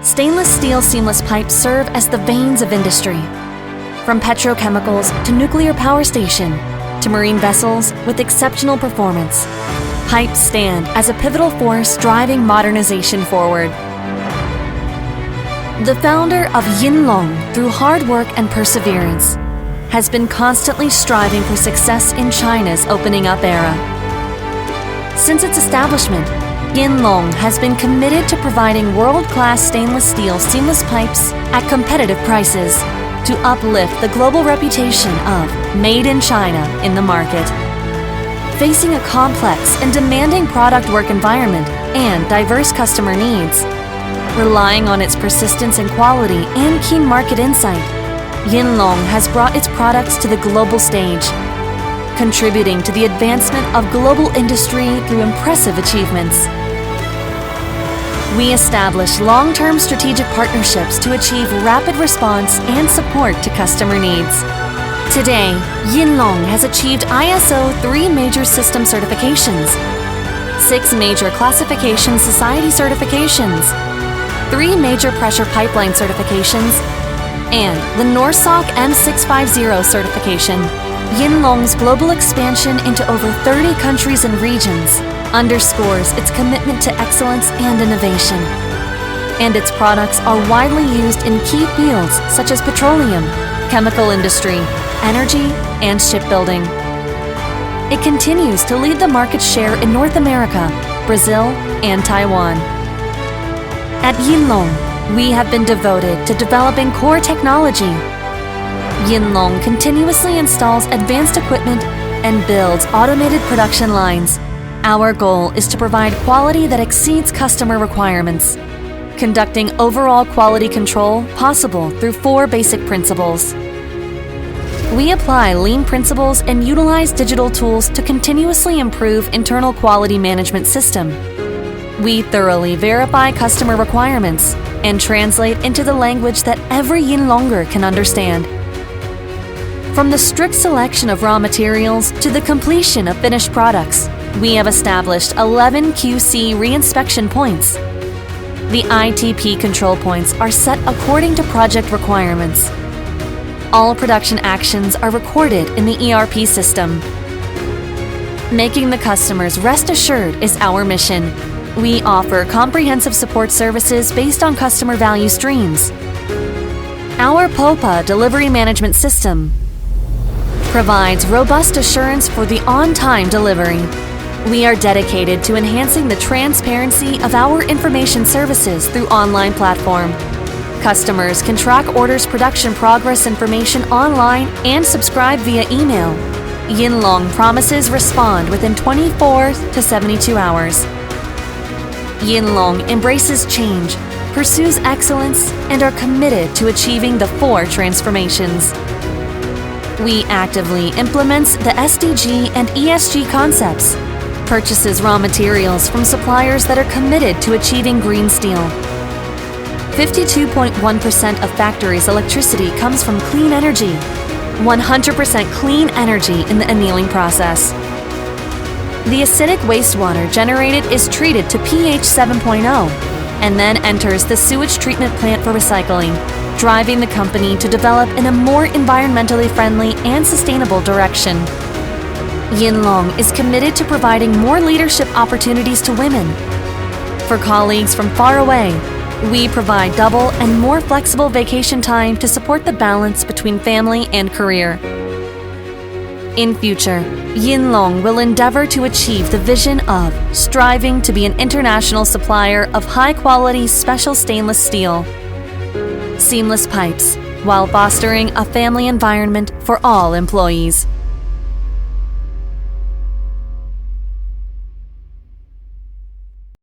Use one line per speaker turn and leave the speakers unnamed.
stainless steel seamless pipes serve as the veins of industry. From petrochemicals to nuclear power station to marine vessels with exceptional performance, pipes stand as a pivotal force driving modernization forward. The founder of Yinlong, through hard work and perseverance, has been constantly striving for success in China's opening up era. Since its establishment, Yinlong has been committed to providing world-class stainless steel seamless pipes at competitive prices to uplift the global reputation of Made in China in the market. Facing a complex and demanding product work environment and diverse customer needs, relying on its persistence and quality and keen market insight, Yinlong has brought its products to the global stage, contributing to the advancement of global industry through impressive achievements. We establish long-term strategic partnerships to achieve rapid response and support to customer needs. Today, Yinlong has achieved ISO 3 major system certifications, 6 major classification society certifications, 3 major pressure pipeline certifications, and the NORSOC M650 certification. Yinlong's global expansion into over 30 countries and regions underscores its commitment to excellence and innovation. And its products are widely used in key fields such as petroleum, chemical industry, energy, and shipbuilding. It continues to lead the market share in North America, Brazil, and Taiwan. At Yinlong, we have been devoted to developing core technology. Yinlong continuously installs advanced equipment and builds automated production lines. Our goal is to provide quality that exceeds customer requirements, conducting overall quality control possible through 4 basic principles. We apply lean principles and utilize digital tools to continuously improve internal quality management system. We thoroughly verify customer requirements and translate into the language that every Yinlonger can understand. From the strict selection of raw materials to the completion of finished products, we have established 11 QC reinspection points. The ITP control points are set according to project requirements. All production actions are recorded in the ERP system. Making the customers rest assured is our mission. We offer comprehensive support services based on customer value streams. Our POPA delivery management system provides robust assurance for the on-time delivery. We are dedicated to enhancing the transparency of our information services through online platform. Customers can track orders production progress information online and subscribe via email. Yinlong promises respond within 24 to 72 hours. Yinlong embraces change, pursues excellence, and are committed to achieving the 4 transformations. We actively implements the SDG and ESG concepts, purchases raw materials from suppliers that are committed to achieving green steel. 52.1% of factories' electricity comes from clean energy, 100% clean energy in the annealing process. The acidic wastewater generated is treated to pH 7.0 and then enters the sewage treatment plant for recycling, driving the company to develop in a more environmentally friendly and sustainable direction. Yinlong is committed to providing more leadership opportunities to women. For colleagues from far away, we provide double and more flexible vacation time to support the balance between family and career. In future, Yinlong will endeavor to achieve the vision of striving to be an international supplier of high-quality special stainless steel, seamless pipes, while fostering a family environment for all employees.